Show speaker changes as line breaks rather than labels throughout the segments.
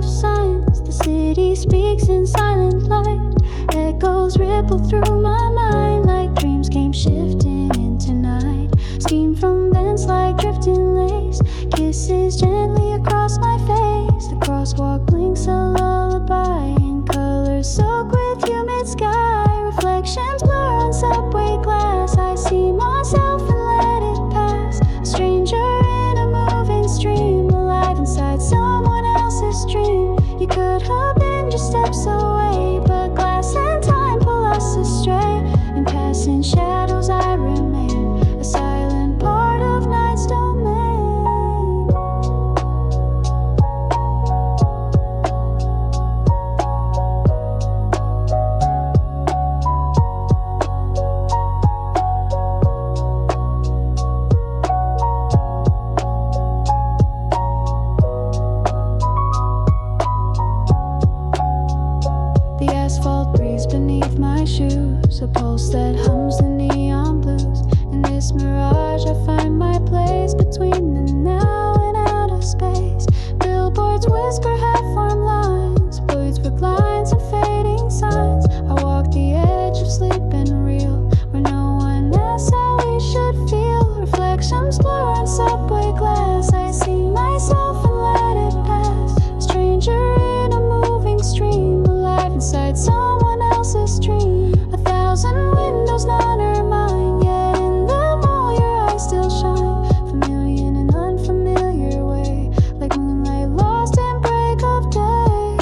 signs. The city speaks in silent light. Echoes ripple through my mind like dreams came shifting into night. Steam from vents like drifting lace. Kisses gently across my face. The crosswalk blinks a lullaby in colors soak with humid sky. Reflections blur on subway glass. I see myself and let it pass. A stranger in a moving stream, alive inside someone else's dream. You could have been just steps away, but glass and time pull us astray. In passing shadows I remain, a silent part of night's domain. The asphalt breeze beneath my shoes, a pulse that hums the neon blues. In this mirage I find my place between the now and outer space. Billboards whisper half-formed lines, words with lines and fading signs. I walk the edge of sleep and real, where no one asks how we should feel. Reflections blur on subway glass. I see myself and let it pass. A stranger in a moving stream, alive inside someone else's dream. 1,000 windows, none are mine, yet in them all your eyes still shine. Familiar in an unfamiliar way, like moonlight lost in break of day.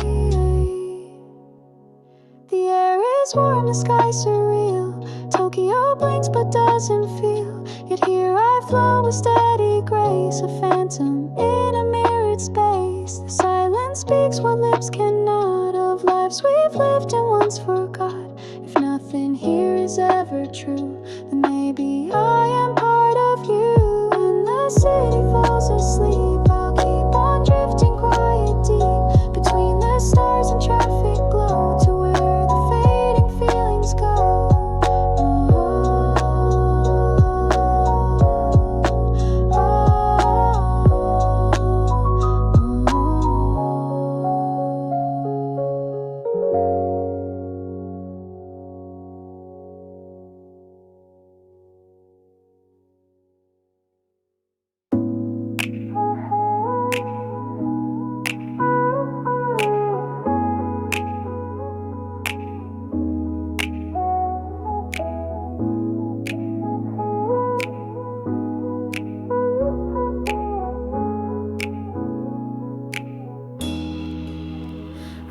The air is warm, the sky surreal. Tokyo blinks but doesn't feel. Yet here I flow with steady grace, a phantom in a mirrored space. The silence speaks what lips cannot, of lives we've lived and once forgot. If nothing here is ever true, then maybe I am part of you. When the city falls asleep, I'll keep on drifting quiet deep between the stars and traffic glow, to where the fading feelings go.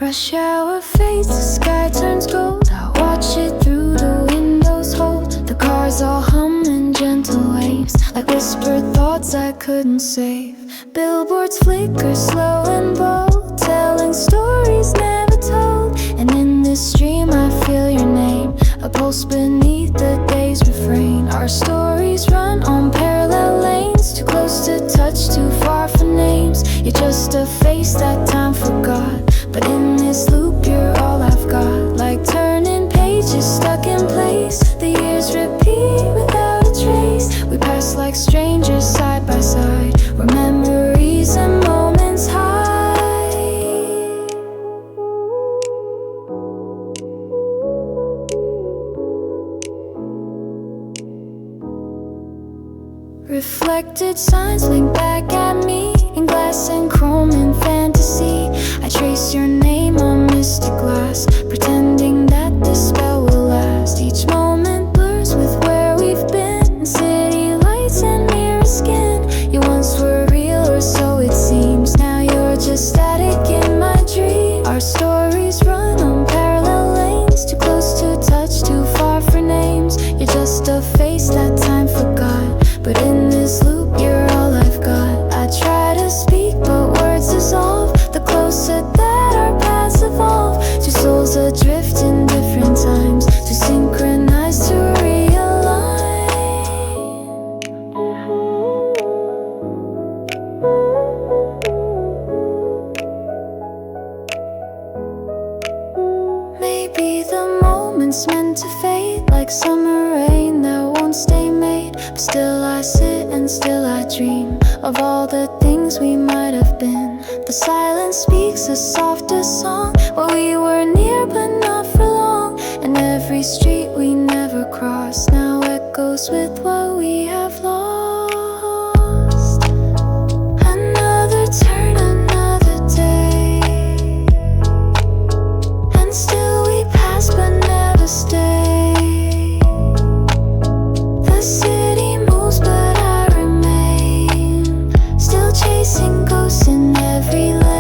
Rush hour fades, the sky turns gold. I watch it through the window's hole. The cars all hum in gentle waves, like whispered thoughts I couldn't save. Billboards flicker slow and bold, telling stories never told. And in this dream I feel your name, a pulse beneath the day's refrain. Our stories run on parallel lanes, too close to touch, too far for names. You're just a face that time forgot, but in this loop you're all I've got. Like turning pages stuck in place, the years repeat without a trace. We pass like strangers side by side, where memories and moments hide. Reflected signs link back at me, in glass and chrome and fantasy. I trace your name on misty glass, pretending that this spell will last. Each moment blurs with where we've been, city lights and mirror skin. You once were real, or so it seems. Now you're just static in my dream. Our stories run on parallel lanes, too close to touch, too far for names. You're just a face that time forgot, but in this loop you're all I've got. I try to speak but words dissolve, the closer that our paths evolve. Two souls adrift in different times, too synchronized to realign. Maybe the moment's meant to fade, like summer rain that won't stay made. But still I sit and still I dream of all the things we might have been. The The silence speaks the softest song. Well, we were near but not for long, and every street we never crossed now echoes with what we have lost. Another turn, another day, and still we pass but never stay. The city moves but I remain, still chasing ghosts in every lane.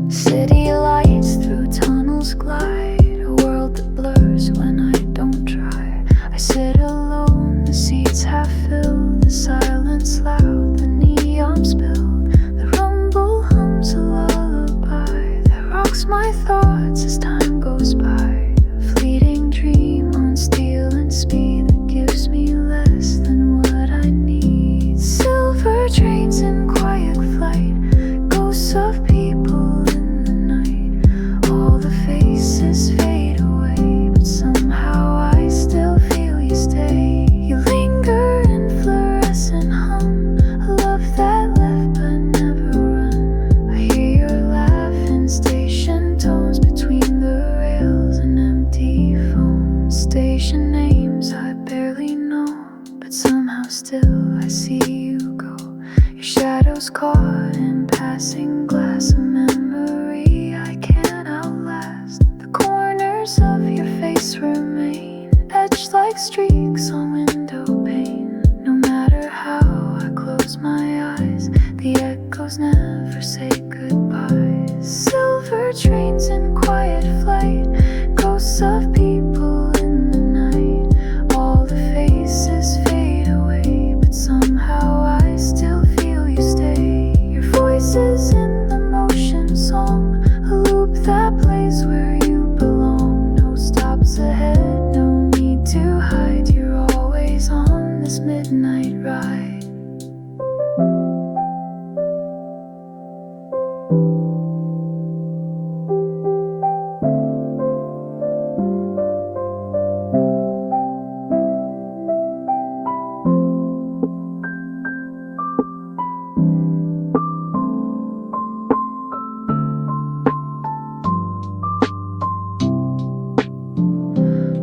City lights through tunnels glide, a world that blurs when I don't try. I sit alone, the seats half filled, the silence loud, the neon spilled. The rumble hums a lullaby that rocks my thoughts as time goes by. A fleeting dream on steel and speed that gives me less than what I need. Silver trains in quiet flight, ghosts of people in the night. All the faces fade away, but somehow I still feel you stay. You linger in fluorescent hum, a love that left but never run. I hear your laugh in station tones between the rails and empty foam. Station names I barely know, but somehow still I see you go. Your shadows caught in passing glass, a memory I can't outlast. The corners of your face remain etched like streaks on window pane. No matter how I close my eyes, the echoes never say goodbye. Silver trains in quiet flight, ghosts of people in the night. All the faces fade away, but somehow I still feel you stay. Your voice is in the motion song, a loop that plays where you belong. No stops ahead, no need to hide. You're always on this midnight ride.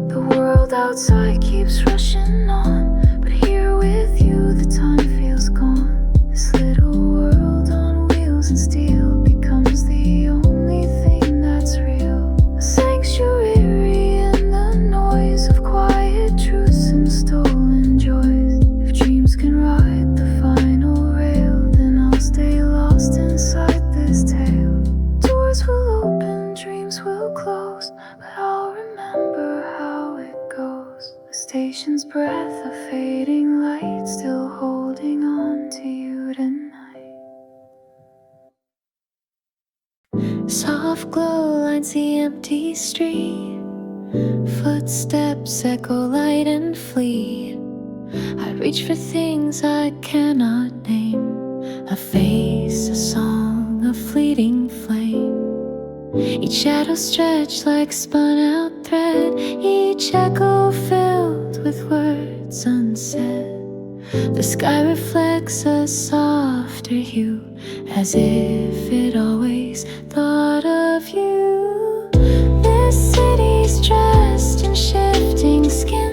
The world outside keeps rushing on, but here with you the time feels gone. This little world on wheels and steel becomes the only thing that's real. A sanctuary in the noise of quiet truths and stolen joys. If dreams can ride the final rail, then I'll stay lost inside this tale. Doors will open, dreams will close, but I'll remember how it goes. The station's breath of fading light, still holding on to you tonight. Soft glow lines the empty street, footsteps echo light and fleet. I reach for things I cannot name, a face, a song, a fleeting flame. Each shadow stretched like spun out thread, each echo filled with words unsaid. The sky reflects a softer hue, as if it always thought of you. This city's dressed in shifting skin,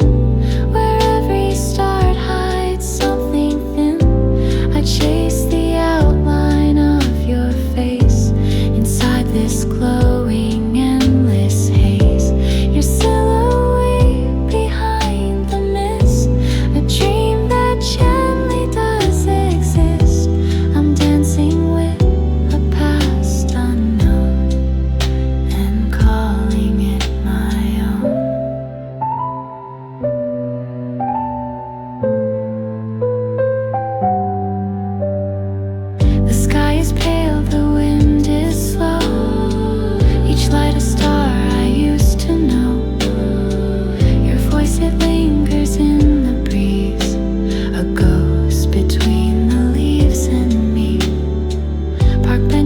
where every start hides something thin. I chase the outline of your face inside this glowing endless haze. Your silhouette behind the mist, a dream that gently does exist. I'm dancing with a past unknown.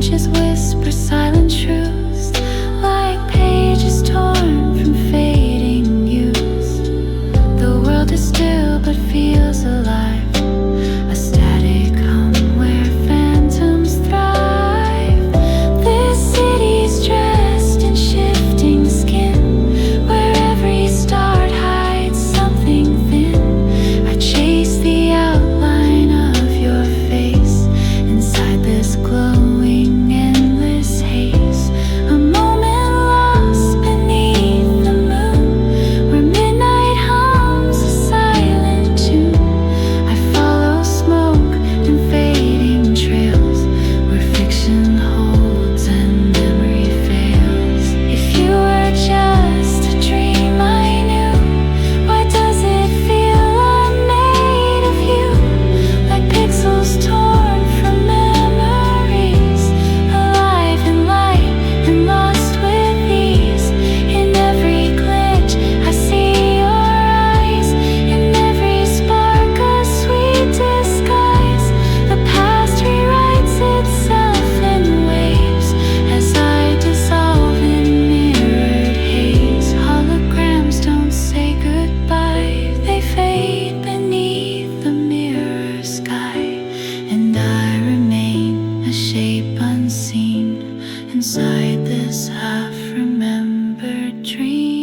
Benches whisper silent truths, like pages torn from fading youth. The world is still but feels alive, a static hum where phantoms thrive. This city's dressed in shifting skin, where every start hides something thin. I chase the outline of your face inside this glowing endless haze. A moment lost beneath the moon, where midnight hums a silent tune. I follow smoke and fading trails, where fiction holds and memory fails. If you were just a dream I knew, why does it feel I'm made of you? Like pixels torn from memories, alive in light and lost with ease. In every glitch I see your eyes, in every spark a sweet disguise. The past rewrites itself in waves as I dissolve in mirrored haze. Holograms don't say goodbye, they fade beneath the mirror sky, and I remain a shape unseen inside this half-remembered dream.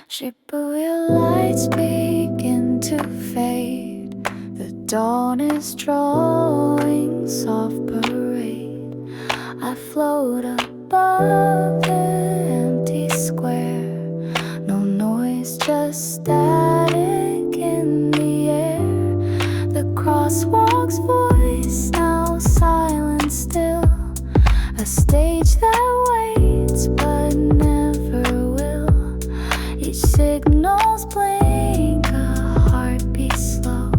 Shibuya lights begin to fade. The dawn is drawing soft parade. I float above the empty square. No noise, just static in the air. The crosswalk's voice now silent still. A stage that waits but never will. Each signal's blink, a heartbeat slow,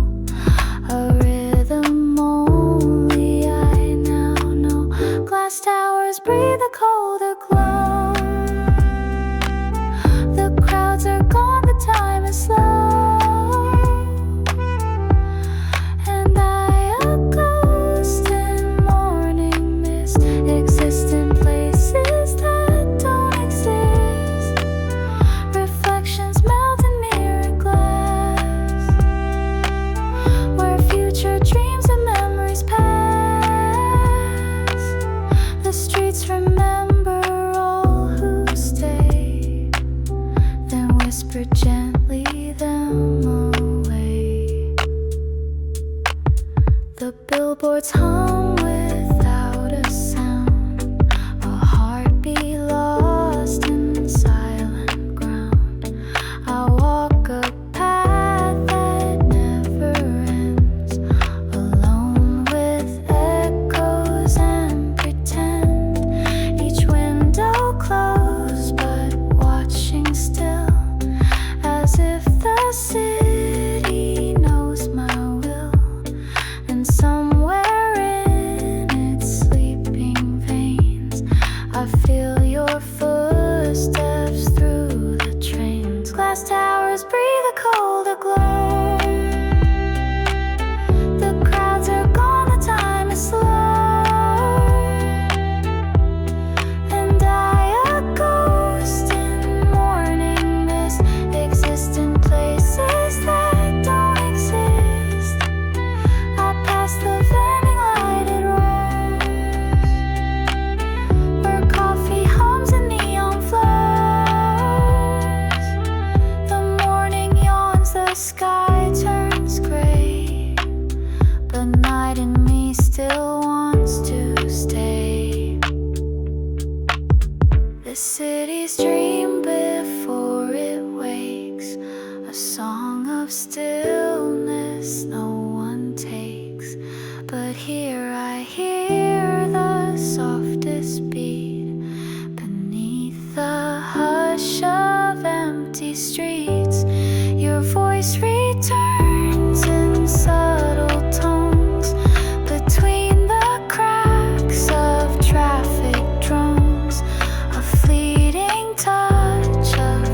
a rhythm only I now know. Glass towers breathe a colder glow. The crowds are gone, the time is slow, and I a ghost in morning mist, exist in places that don't exist. Reflections melt in mirror glass, where future dreams and memories pass. The streets remember all who stay, then whisper gently them away. The billboards hum without a sound, a heartbeat lost in silent ground. I walk a path that never ends, alone with echoes and pretend. Each window closed but watching still, as if the city knows my will. And somewhere in its sleeping veins, I feel your footsteps through the trains. Glass towers breathe a colder glow. The crowds are gone, the time is slow, and I a ghost in morning mist, exist in places that don't exist. I pass the vending lighted rows, where coffee hums and neon flows. The morning yawns, the sky turns gray, but night in me still wants to stay. The city's dream before it wakes, a song of stillness no one takes. But here I hear the softest beat beneath the hush of empty streets. Your voice returns in subtle tones between the cracks of traffic drones, a fleeting touch of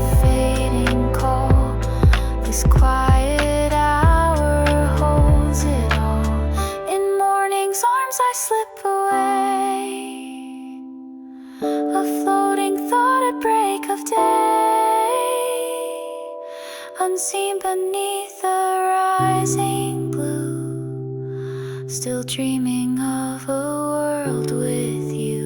unseen beneath the rising blue, still dreaming of a world with you.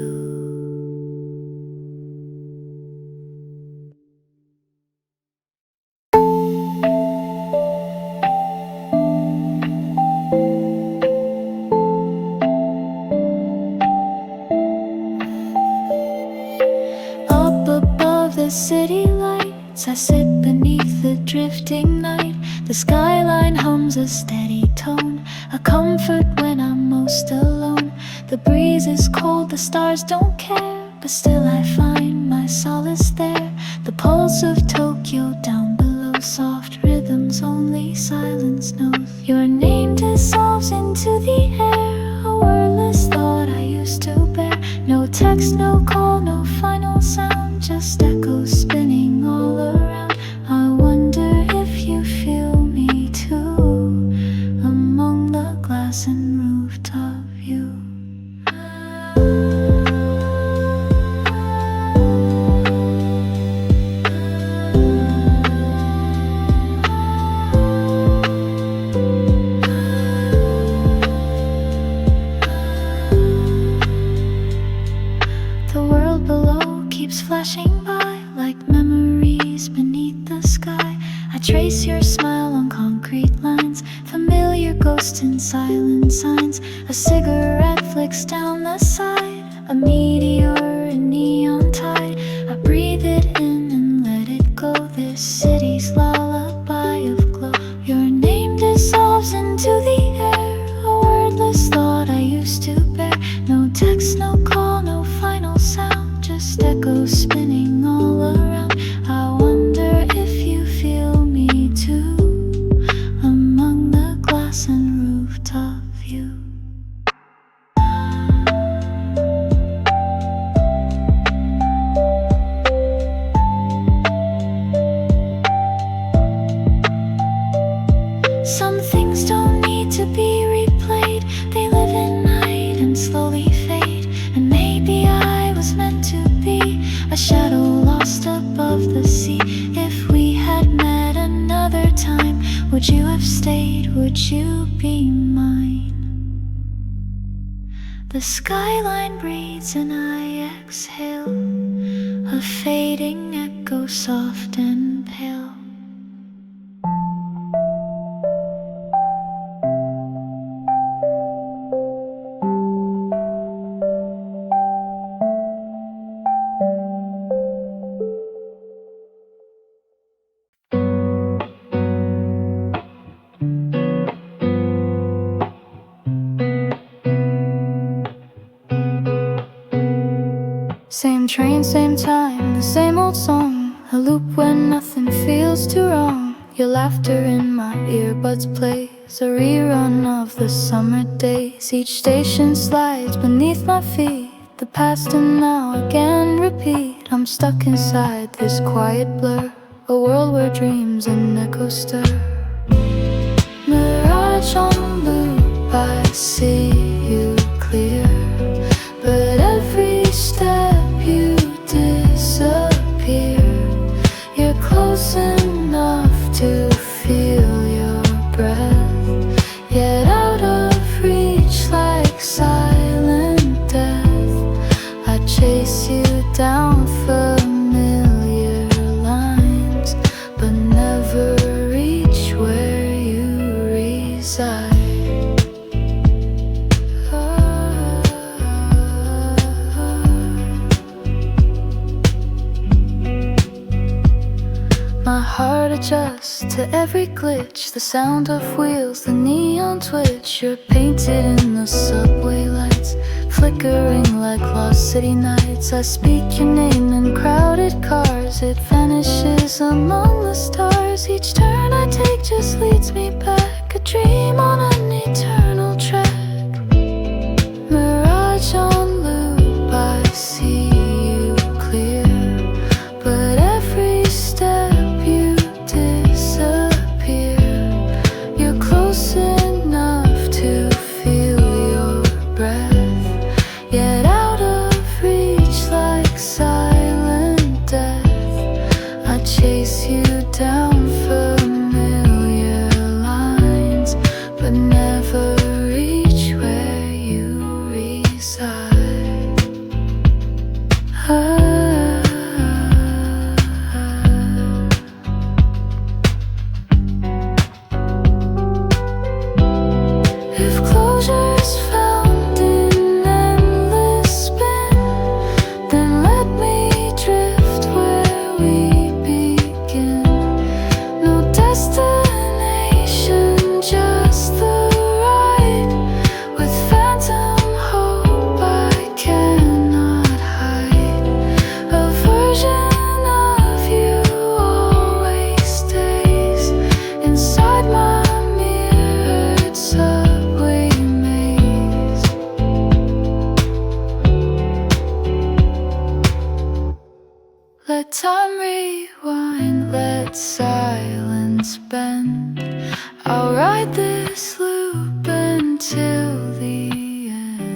Up above the city lights, I sit beneath the drifting night. The skyline hums a steady tone, a comfort when I'm most alone. The breeze is cold, the stars don't care, but still I find my solace there. The pulse of Tokyo down below, soft rhythms only silence knows. Your name dissolves into the air, a wordless thought I used to bear. No text, no call, no final sound, just echoes spinning all around. I wonder if you feel me too, among the glass and rooftop view. The world below keeps flashing by like memories beneath the sky. I trace your smile on concrete lines, familiar ghosts and silent signs. A cigarette flicks down the side, a meteor in neon tide. I breathe it in and let it go, this city's lullaby of glow. Your name dissolves into the air, a wordless thought I used to bear. No text, no call, no final sound, just echoes spinning all around. I wonder if you feel me too, among the glass and rooftop view. Some things don't need to be replayed, they live in night and slowly fade. And maybe I was meant to be a shadow lost above the sea. If we had met another time, would you have stayed? Would you be mine? The skyline breathes and I exhale, a fading echo soft and pale. Same train, same time, the same old song, a loop when nothing feels too wrong. Your laughter in my earbuds plays a rerun of the summer days. Each station slides beneath my feet, the past and now again repeat. I'm stuck inside this quiet blur, a world where dreams and echoes stir. Mirage on loop, I see you clear, but every step you disappear. You're close enough to feel your breath, yet out of reach like silent death. I chase you down familiar lines, but never reach where you reside. My heart adjusts to every glitch, the sound of wheels, the neon twitch. You're painted in the subway lights, flickering like lost city nights. I speak your name in crowded cars, it vanishes among the stars. Each turn I take just leads me back, a dream on an eternal track. Mirage on loop, I see you clear, but every step you disappear. You're close enough to feel your breath, yet out of reach like silent death. I chase you down from let silence bend. I'll ride this loop until the end.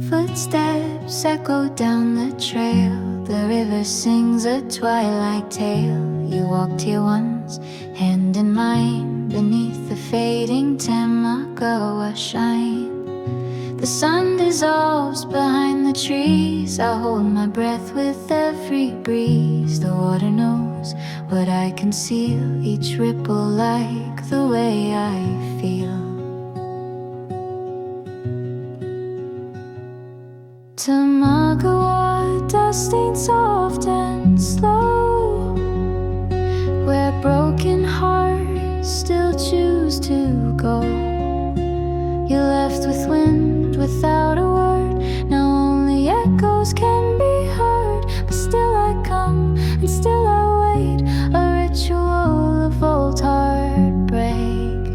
Footsteps echo down the trail. The river sings a twilight tale. You walked here once, hand in mine, beneath the fading Tamagawa shine. The sun dissolves behind the trees. I hold my breath with every breeze. The water knows what I conceal, each ripple like the way I feel. Tamagawa dusting soft and slow, where broken hearts still choose to go. You left with wind without a word. Now only echoes can be heard. But still I come and still I wait, a ritual of old heartbreak.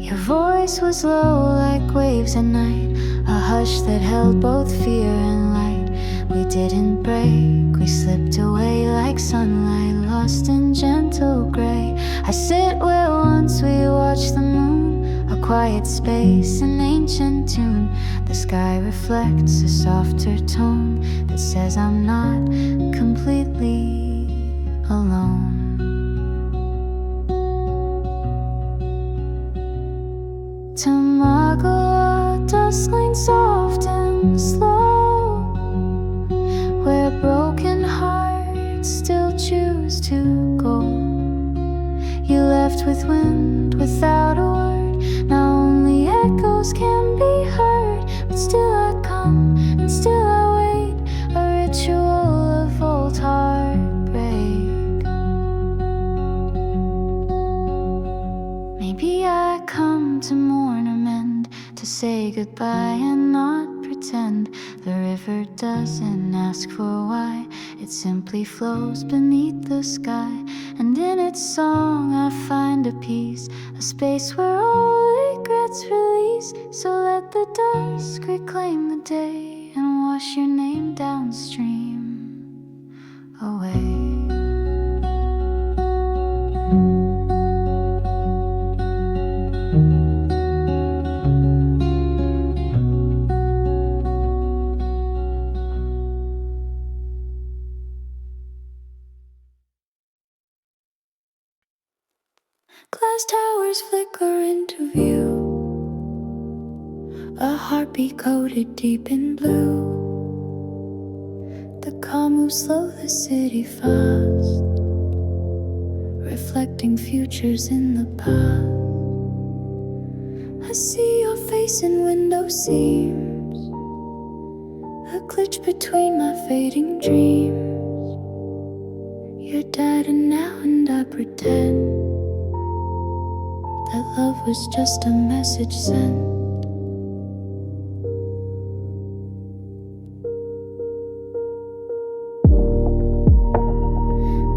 Your voice was low like waves at night, a hush that held both fear and light. We didn't break, we slipped away like sunlight lost in gentle gray. I sit where once we watched the moon, a quiet space, an ancient tune. The sky reflects a softer tone that says I'm not completely alone. Tamagawa Duskline soft and slow, where broken hearts still choose to go. You left with wind without a word. Now only echoes can be heard. But still I come and still I wait, a ritual of old heartbreak. Maybe I come to mourn or mend, to say goodbye and not pretend. The river doesn't ask for why, it simply flows beneath the sky. And in its song I find a peace, a space where all regrets release. So let the dusk reclaim the day and wash your name downstream away. Glass towers flicker into view, a heartbeat coated deep in blue. The car moves slow, the city fast, reflecting futures in the past. I see your face in window seams, a glitch between my fading dreams. You're dead and now, and I pretend that love was just a message sent.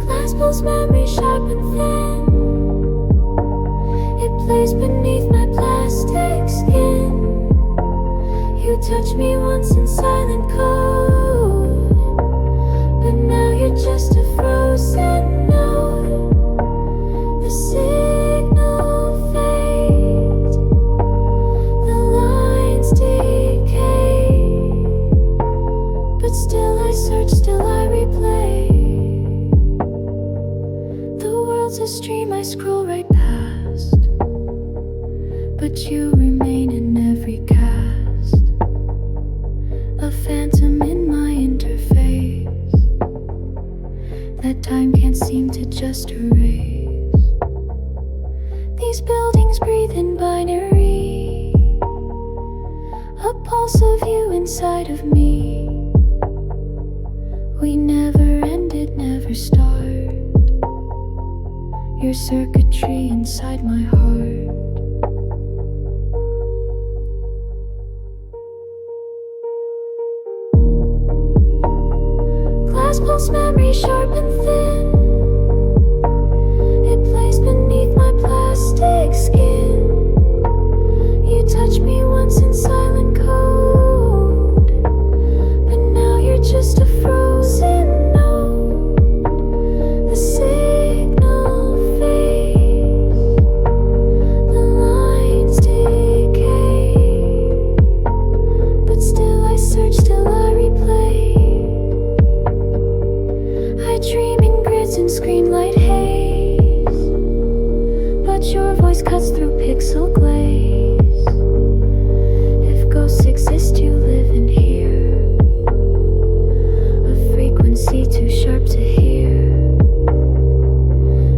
Glass pulls memory sharp and thin, it plays beneath my plastic skin. You touched me once in silent code, but now you're just a frozen note. The signal fades, the lines decay, but still I search, still I replay. The world's a stream I scroll right past, but you remain in every cast, a phantom in my interface that time can't seem to just erase. These buildings breathe in binary, a pulse of you inside of me. We never ended, never start, your circuitry inside my heart. Glass pulse memory sharp and thin, it plays beneath my plastic skin. You touched me once in silent code, but now you're just a frozen note. The signal fades, the lines decay, but still I search, still I replay. I dream in grids and screen light haze, but your voice cuts through pixel glaze. If ghosts exist, you live in here, a frequency too sharp to hear.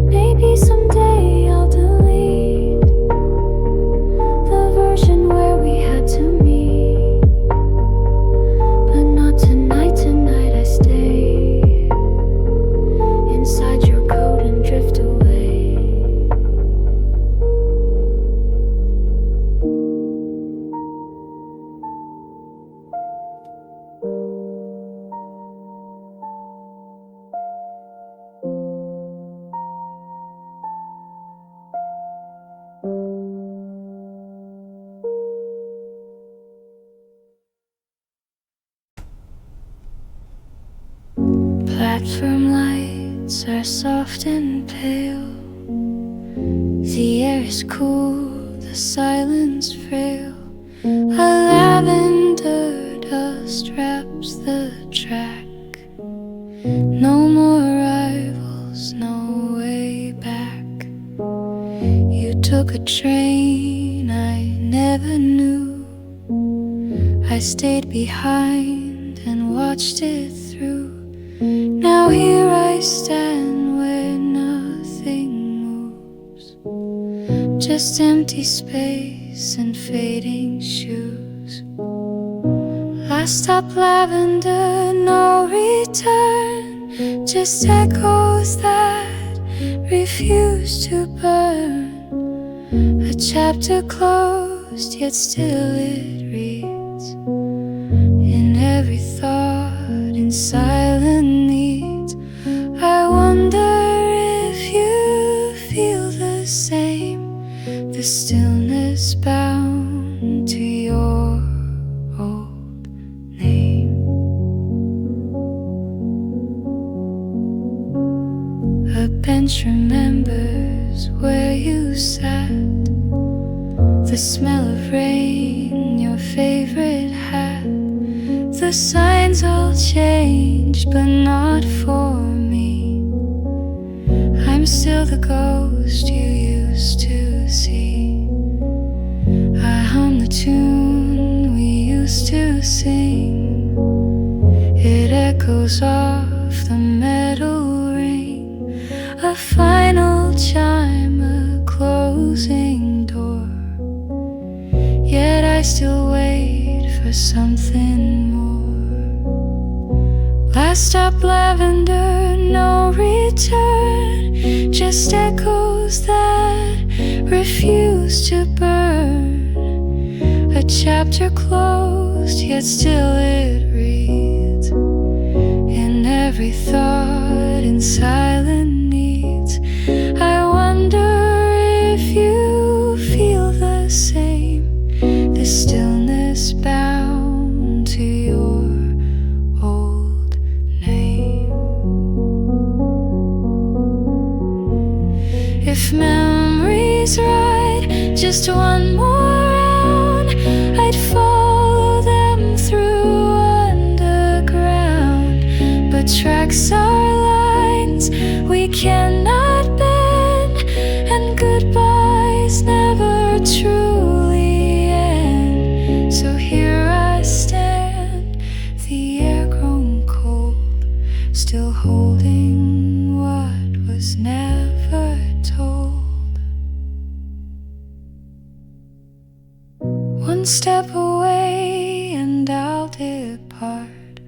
Maybe someday I'll delete the version where we had to meet, but not tonight. Tonight I stay inside your code and drift away. Platform lights are soft and pale. The air is cool, the silence frail. A lavender dust wraps the track. No more rivals, no way back. You took a train I never knew. I stayed behind and watched it through. Now here I stand where nothing moves, just empty space and fading shoes. Last stop lavender, no return, just echoes that refuse to burn. A chapter closed, yet still it reads in every thought, in silent needs. I wonder if you feel the same, the stillness bound to your old name. A bench remembers where you sat, the smell of rain, your favorite hat. The signs all changed, but not for me. I'm still the ghost you used to see. I hum the tune we used to sing. It echoes off the metal ring, a final chime, a closing door. Yet I still wait for something more. Last stop lavender, no return, just echoes that refuse to burn. A chapter closed, yet still it reads in every thought, in silent needs. I wonder if you feel the same, the stillness bound to your old name. If memory's right, just one more round, I'd follow them through underground. But tracks are lines we cannot bend, and goodbyes never truly end. So here I stand, the air grown cold, still holding what was never told. One step away and I'll depart,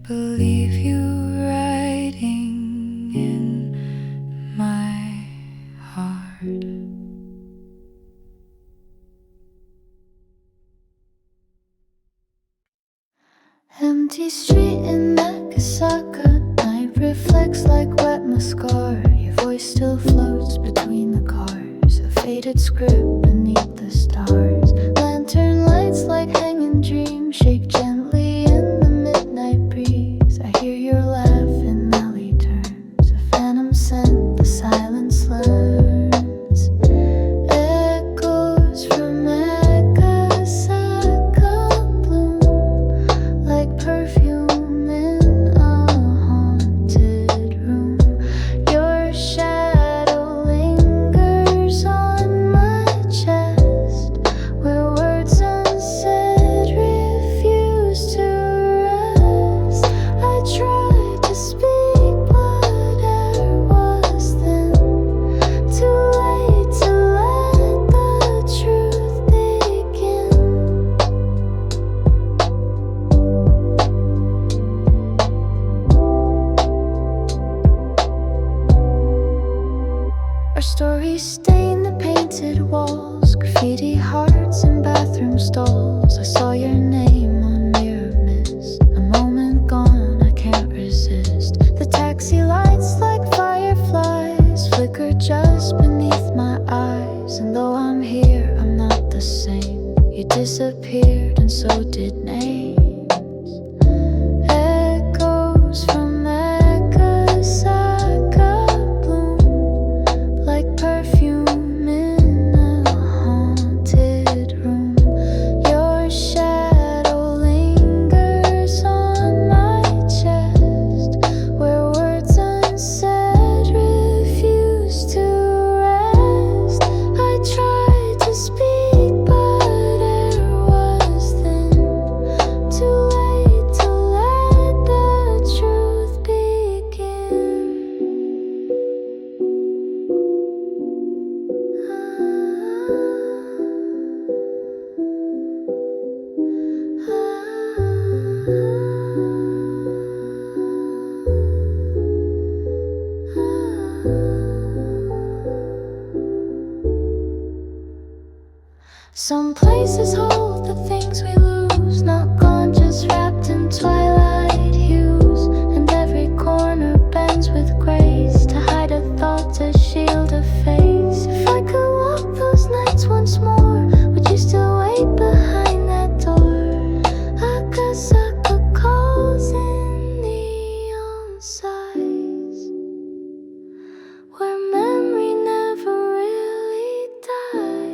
believe you writing in my Empty street in Nagasaka. Night reflects like wet mascara. Your voice still floats between the cars. A faded script beneath the stars. Lantern lights like hanging dreams shake gently in the midnight breeze. I hear your laugh in alley turns. A phantom scent, the silence learns. Echoes from Nagasaka bloom like perfume in a haunted room. Your shadow lingers on my chest, where words unsaid refuse to rest. I tried to speak, but air was thin. Too late to let the truth begin. Our stories stain the painted walls, graffiti hearts in bathroom stalls. I saw your name on mirror mist. A moment gone, I can't resist. The taxi lights like fireflies flicker just beneath my eyes. And though I'm here, I'm not the same. You disappeared and so did names. Echoes from Nagasaka bloom like perfume in a haunted room. Your shadow lingers on my chest, where words unsaid refuse to rest. I tried to speak, but air was thin. Too late to let the truth begin. Some places hold the things we lose, not gone, just wrapped in twilight hues. And every corner bends with grace to hide a thought, to shield a face. If I could walk those nights once more, would you still wait behind that door? Akasaka calls in neon sighs, where memory never really dies.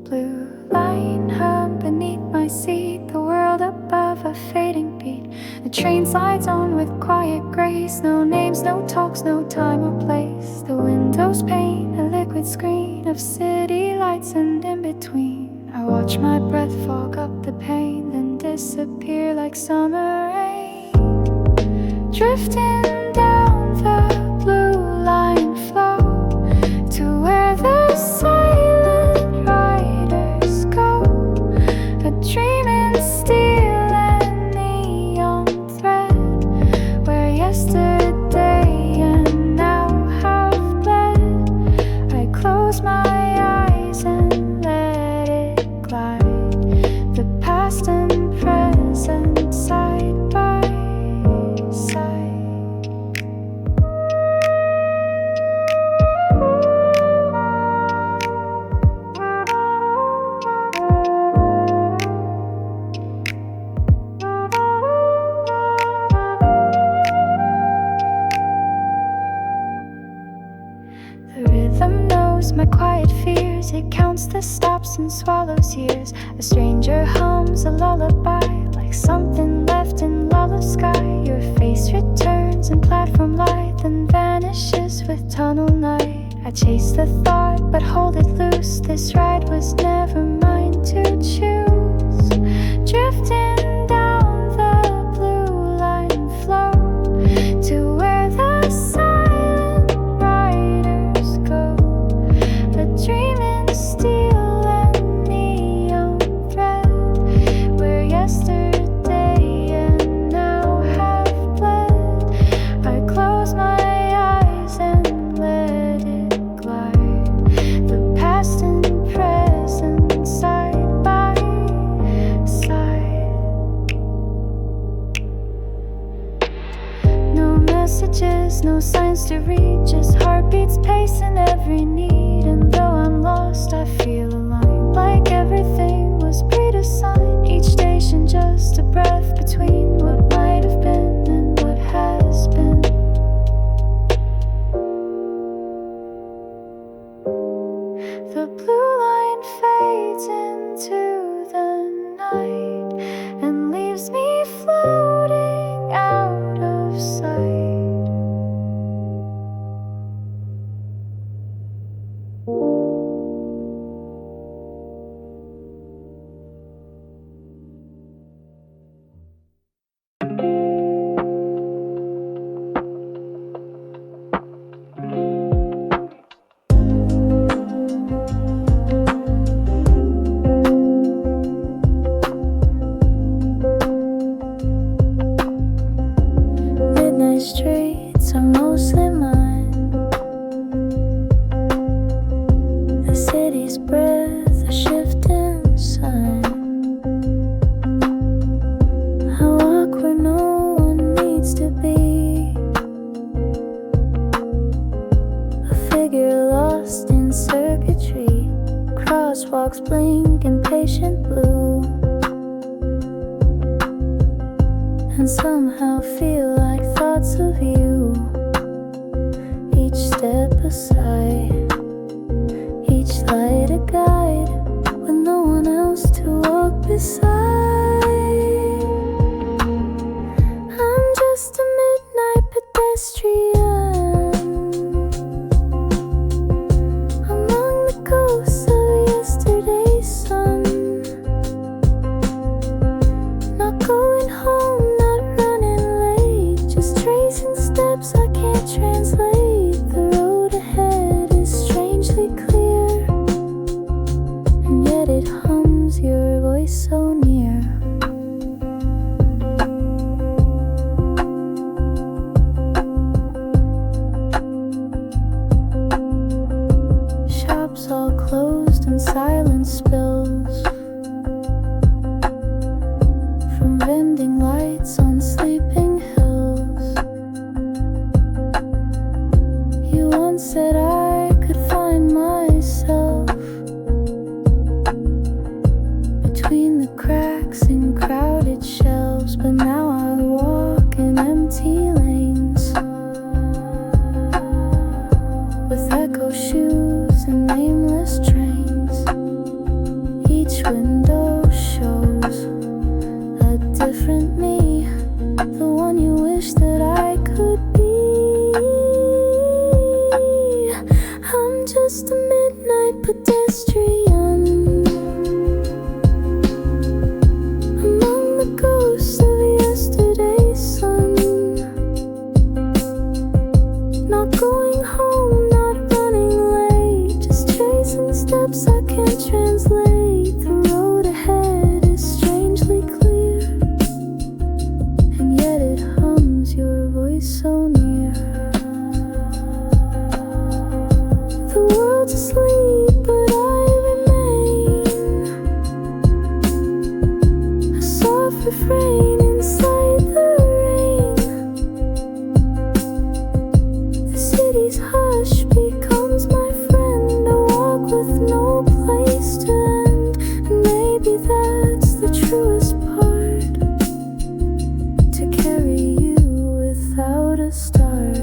Blue line hung beneath my seat, the world above a fading beat. The train slides on with quiet grace, no names, no talks, no time or place. The windows paint a liquid screen of city lights, and in between I watch my breath fog up the pain, then disappear like summer rain. Drifting down the blue line flow to where the silent riders go. A dream in steel and neon thread, where yesterday and now have bled. I close my eyes and let it glide, the past and present side by side. The rhythm knows my quiet fears, it counts the stops and swallows years. A stranger hums a lullaby, like something left in lullaby sky. Your face returns in platform light, then vanishes with tunnel night. I chase the thought, but hold it loose. This ride was never mine to choose. Drifting down the blue line flow to where the silent riders go. There's no signs to read, just heartbeats pacing every need. And though I'm lost, I feel aligned, like everything was predesigned. Each station just a breath between what might have been and what has been. The blue line fades into the night and leaves me floating out of sight. Midnight streets are mostly mine. The city's breath, a shifting sign. I walk where no one needs to be, a figure lost in circuitry. Crosswalks blink impatient blue, and somehow feel like thoughts of you. Each step a sigh, each light a guide, with no one else to walk beside. I'm just a midnight pedestrian among the ghosts of yesterday's sun. Not going home, not running late, just tracing steps I can't translate. The road ahead is strangely clear, and yet it hums your voice so near. Shops all closed and silence spills from vending lights on sleeping hills. You once said I could find myself between the cracks in crowded shelves, but now I walk in empty lanes with echo shoes and nameless trains. Each window shows a different me, the one you wish that I could be. I'm just a midnight pedestrian among the ghosts of yesterday's sun. Not going home, not running late, just tracing steps I can't translate. The road ahead is strangely clear, and yet it hums your voice so near. The world's asleep, but I remain, a soft refrain inside the rain. The city's hush becomes my friend, a walk with no place to end. And maybe that's the truest part, to carry you without a start.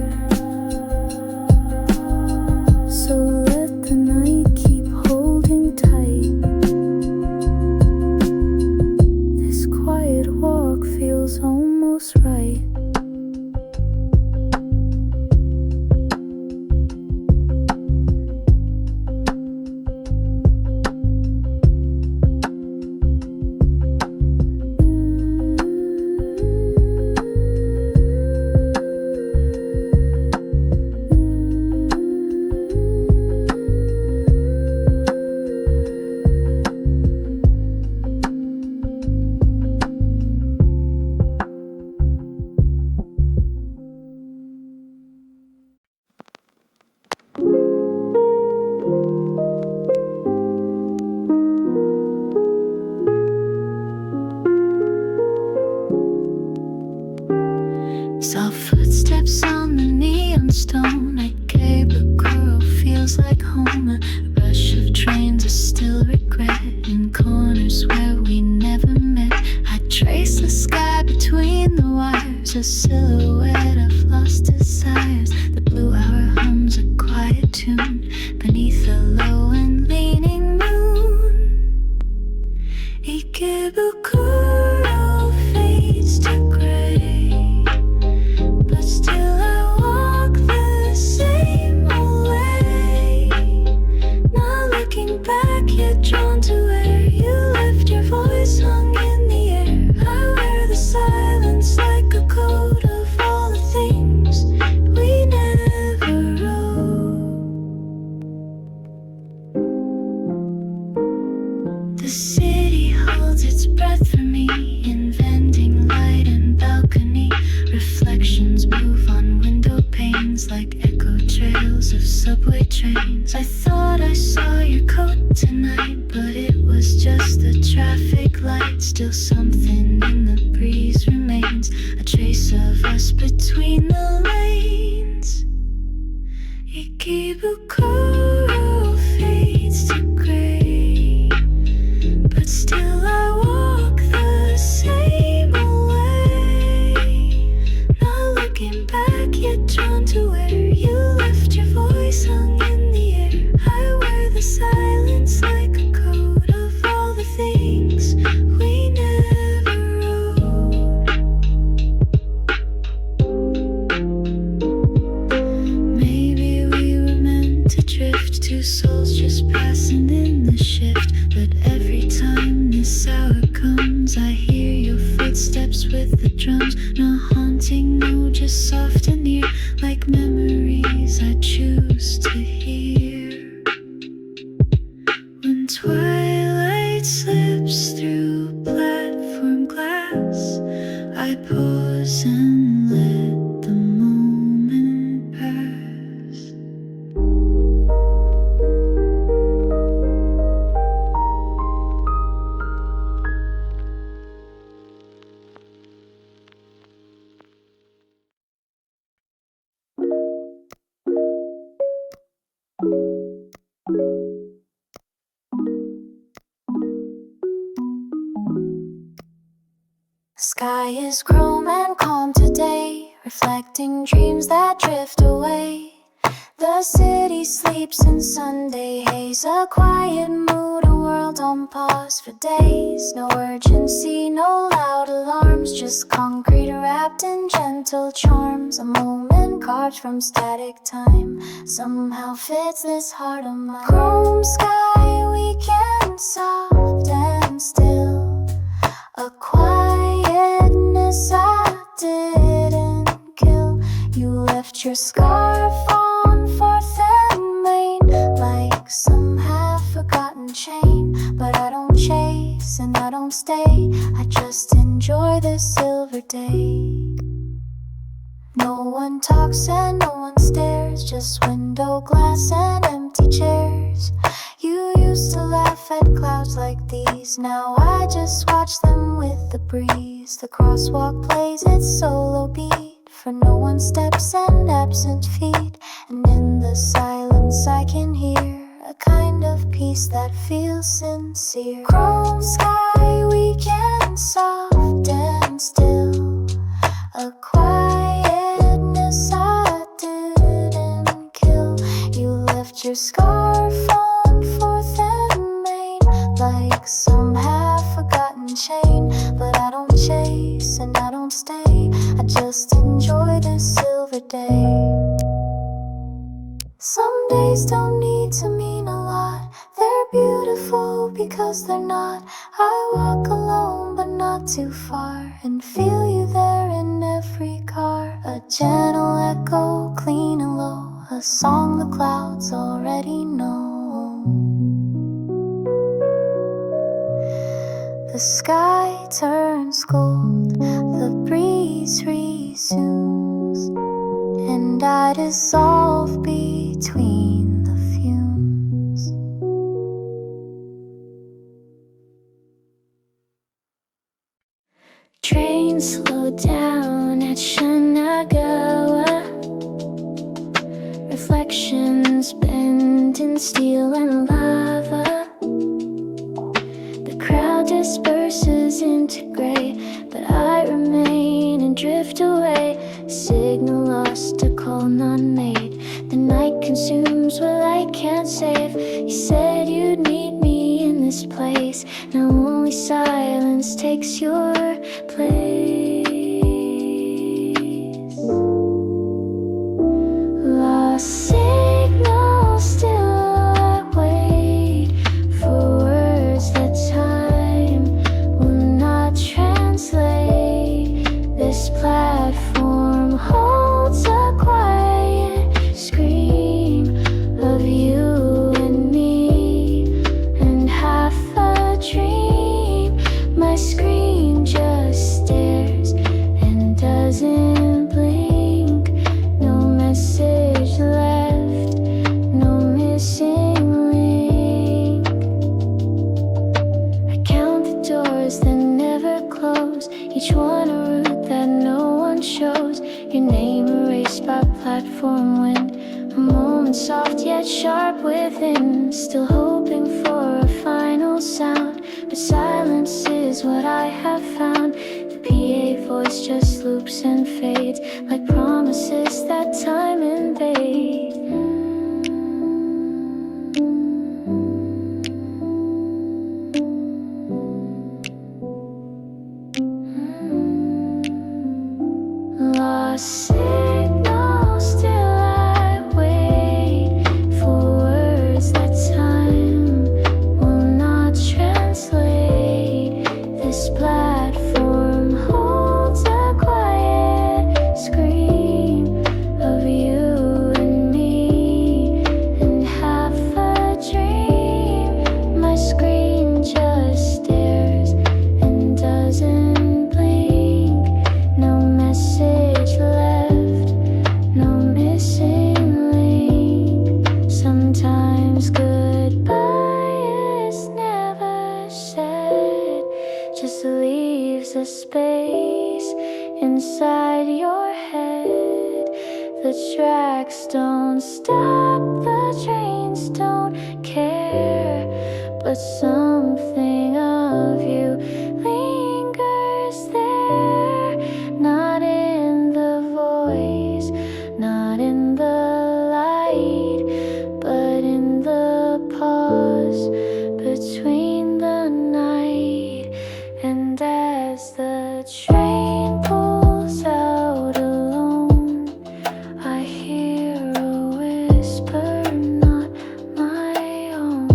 So let the night keep holding tight. This quiet walk stone. Ikebukuro feels like home. A rush of trains, I still regret. In corners where we never met, I trace the sky between the wires. A silhouette of lost desires. The blue hour hums a quiet tune beneath a low and leaning moon. Ikebukuro fades to gray, but still I walk the same old way. Not looking back yet, drawn to where you left your voice hung in the air. I wear the silence like a coat of all the things we never wrote. The city holds its breath for me, inventing light and balcony. Reflections move on window panes like echo trails of subway trains. I thought I saw your coat tonight, but it was just the traffic light. Still something in the breeze remains, a trace of us between the lanes. Ikebukuro fades to gray, but still I walk the same old way. Not looking back yet, drawn to where you left your voice hung in the air. I wear the silence like a coat of all the things we never wrote. Maybe we were meant to drift, two souls just passing in the shift. But every time this hour comes, I hear your footsteps with the drums. No haunting, no, just soft and near, like memories I choose to hear. When twilight slips through platform glass, I pause and let the moment pass. Sky is chrome and calm today, reflecting dreams that drift away. The city sleeps in Sunday haze, a quiet mood, a world on pause for days. No urgency, no loud alarms, just concrete wrapped in gentle charms. A moment carved from static time somehow fits this heart of mine. Chrome sky, weekend soft and still, a quietness I didn't kill. You left your scarf on 4th and Main, like some half-forgotten chain. But I don't chase and I don't stay, I just enjoy this silver day. No one talks and no one stares, just window glass and empty chairs. You used to laugh at clouds like these, now I just watch them with the breeze. The crosswalk plays its solo beat, for no one steps and absent feet. And in the silence I can hear a kind of peace that feels sincere. Chrome sky, weekend soft and still, a quietness I didn't kill. You left your scarf on 4th and Main, like some half-forgotten chain. But I don't chase and I don't stay, I just enjoy this silver day. Some days don't need to mean a lot, they're beautiful because they're not. I walk alone but not too far, and feel you there in every car. A gentle echo, clean and low, a song the clouds already know. The sky turns gold, the breeze resumes, and I dissolve between the fumes. Trains slow down at Kanagawa. oceans bend in steel and lava. The crowd disperses into gray, but I remain and drift away. Signal lost, a call not made. The night consumes what I can't save. You said you'd meet me in this place. Now only silence takes your place. Lost signal, still I wait for words that time will not translate. This platform holds a quiet scream of you and me, and half a dream. My screen just stares and doesn't blink. No message left, no missing link. I count the doors that never close, each one a route that no one shows. Your name erased by platform wind, a moment soft yet sharp within. Still hoping for a final sound, but silence is what I have found. The PA voice just loops and fades, like promises that time invades. Lost signal, still I wait for words that time will not translate. This platform holds a quiet scream of you and me, and half a dream. My screen just stares and doesn't blink. No message left, no missing link. Sometimes goodbye is never said, just leaves a space inside your head. The tracks don't stop, the trains don't care, but something of you lingers there. Not in the voice, not in the light, but in the pause between the night. And as the train pulls out alone, I hear a whisper not my own.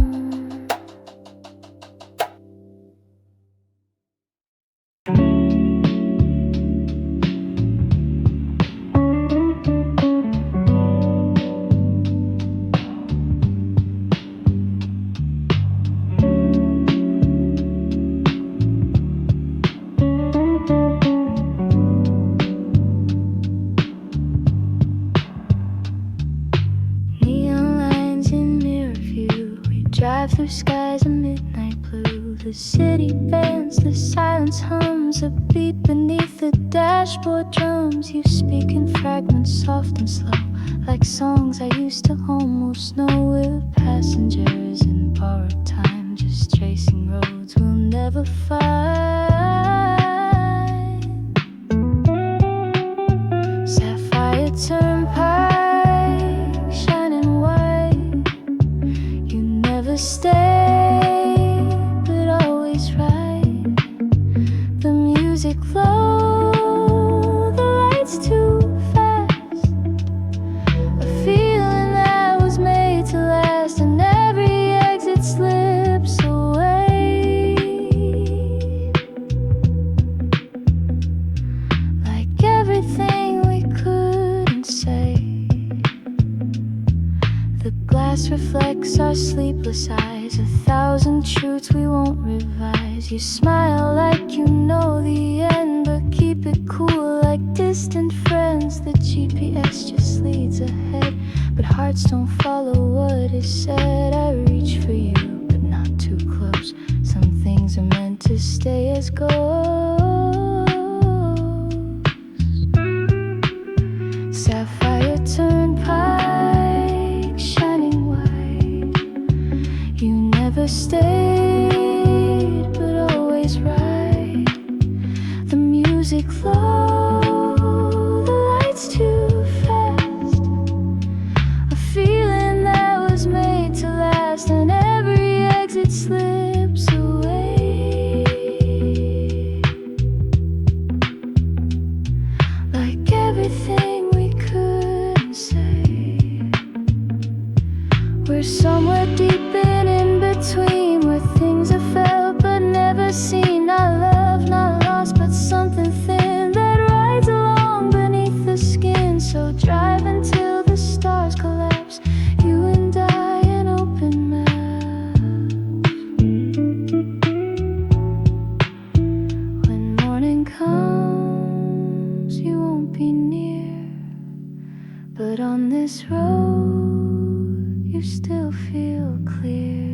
Neon lines in mirror view, we drive through skies of midnight blue. The city bends, the silence hums, a beat beneath the dashboard drums. You speak in fragments, soft and slow, like songs I used to almost know. We're passengers in borrowed time, just tracing roads we'll never find. Sapphire Turnpike, shining white. You never stay, but always right. The music low, the lights too fast. A feeling that was made to last, and every exit slips away. Like everything we couldn't say. The glass reflects our sleepless eyes, 1,000 truths we won't revise. You smile like you know the end, but keep it cool like distant friends. The GPS just leads ahead, but hearts don't follow what is said. I reach for you, but not too close. Some things are meant to stay as ghosts. Sapphire Turnpike, me glow, the lights too fast. A feeling that was made to last, and every exit slips away. Like everything we couldn't say. We're somewhere deep in between, where things are felt but never seen. Not love, not lost, but something thin that rides along beneath the skin. So drive until the stars collapse, you and I an open map. When morning comes, you won't be near, but on this road you still feel clear.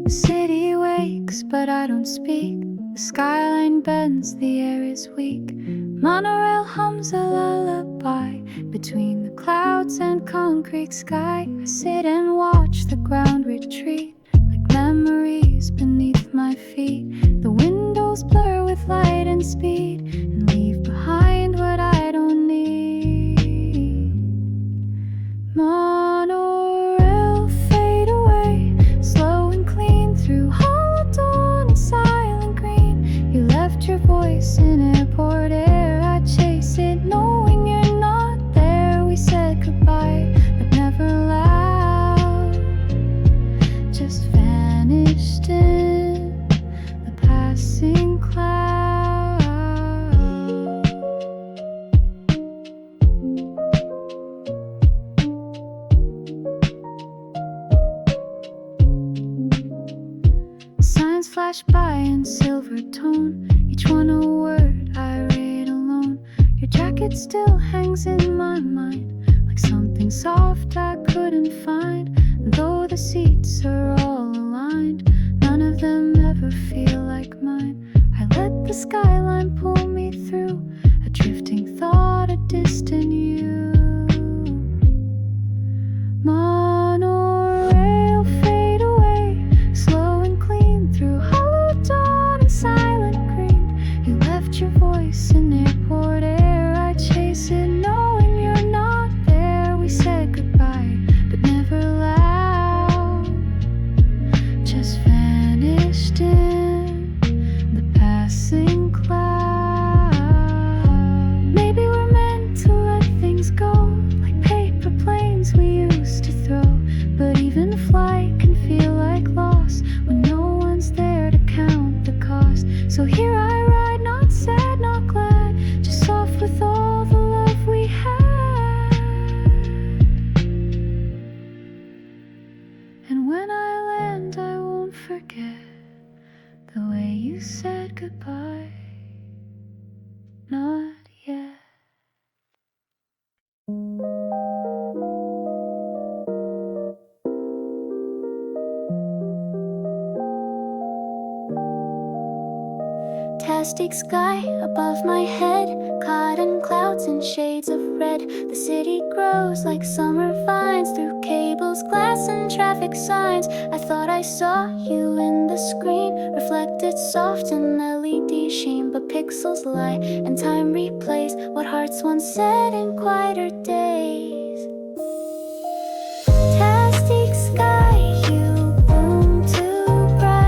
The city wakes, but I don't speak. The skyline bends, the air is weak. Monorail hums a lullaby between the clouds and concrete sky. I sit and watch the ground retreat, like memories beneath my feet. The windows blur with light and speed, and leave behind what I don't need. Monorail fade away, slow and clean through hollow dawn and silent green. You left your voice in airport air, I chase it knowing you're not there. We said goodbye, but never loud, just vanished in the passing cloud. Signs flash by in silver tone, each one a word I read alone. Your jacket still hangs in my mind, like something soft I couldn't find. And though the seats are all aligned, none of them ever feel like mine. I let the skyline pull me through, a drifting thought, a distant you. Monorail fade away, slow and clean through hollow dawn and silent green. You left your voice in airport air, I chase it knowing you're not there. We said goodbye, but never loud, just vanished in the passing cloud. Maybe we're meant to let things go, like paper planes we used to throw. But even flight can feel like loss when no one's there to count the cost. So here I ride, not sad, not glad, just off with all the love we had. And when I land, I won't forget the way you said goodbye. Not yet. Fantastic sky above my head, caught in clouds and shades of red. The city grows like summer vines through cables, glass and traffic signs. I thought I saw you in the screen, reflected soft in LED sheen. But pixels lie and time replays what hearts once said in quieter days. Fantastic sky, you bloom too bright.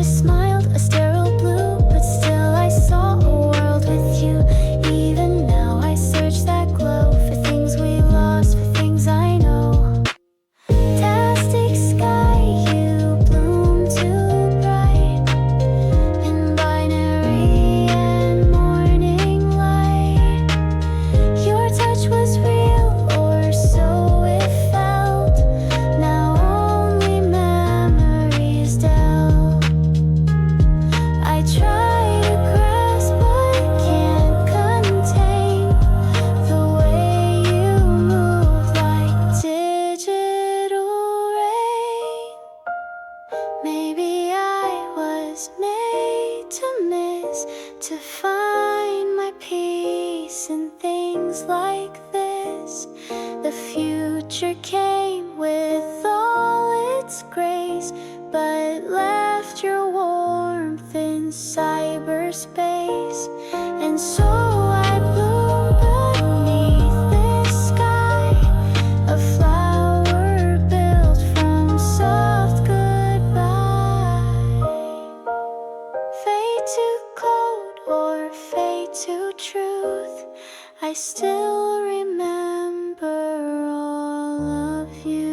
just smiled, a sterile blue, but still I saw a world with you. Even now I search that glow for things we lost, for things I know. Fantastic sky, you bloom too bright in binary and morning light. Your touch was real, or so it felt. Now only memories tell. I try to grasp but can't contain the way you move like digital rain. Maybe I was made to miss, to find my peace in things like this. The future came with all its grace, but left your warmth in cyberspace. And so I bloom beneath this sky, a flower built from soft goodbye. Fade to cold or fade to truth, I still remember all of you.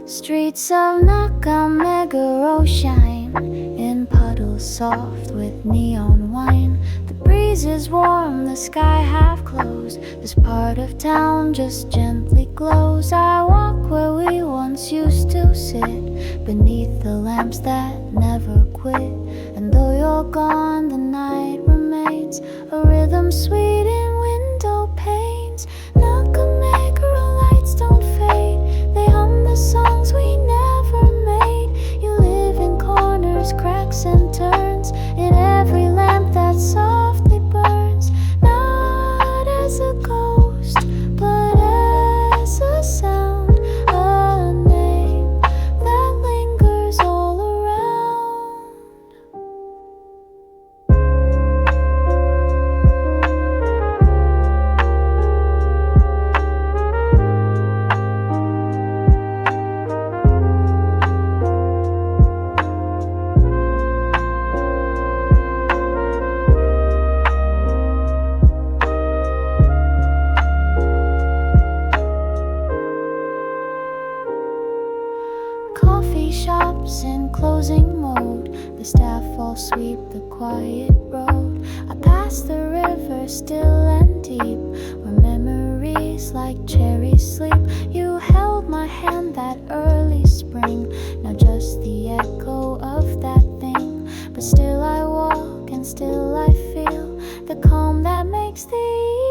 Streets of Nakameguro shine in puddles soft with neon wine. The breeze is warm, the sky half closed. This part of town just gently glows. I walk where we once used to sit, beneath the lamps that never quit. And though you're gone, the night remains a rhythm sweet in window panes. Nakameguro lights don't fade, they hum the songs we never made. You live in corners, cracks and turns, in every lamp that softly burns. Not as a ghost, but as a sound, a name that lingers all around. Coffee shops in closing mode, the staff all sweep the quiet road. I pass the river still and deep, where memories like cherries sleep. You held my hand that early spring, now just the echo of that thing. But still I walk and still I feel the calm that makes the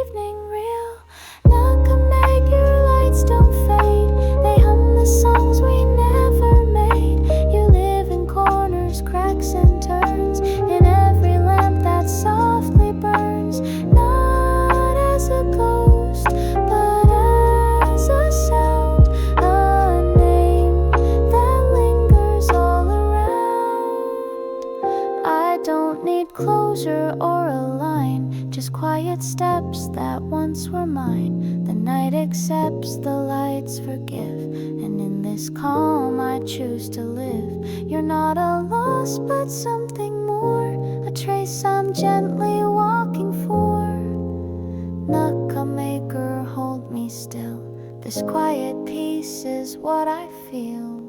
evening real. Nakameguro lights don't fade, they hum the songs we never made. You live in corners, cracks and turns, in every lamp that softly burns. Not as a ghost, but as a sound, a name that lingers all around. I don't need closure or a line, just quiet steps that once were mine. The night accepts, the lights forgive, and in this calm I choose to live. You're not a loss, but something more, a trace I'm gently walking for. Nakameguro, hold me still, this quiet peace is what I feel.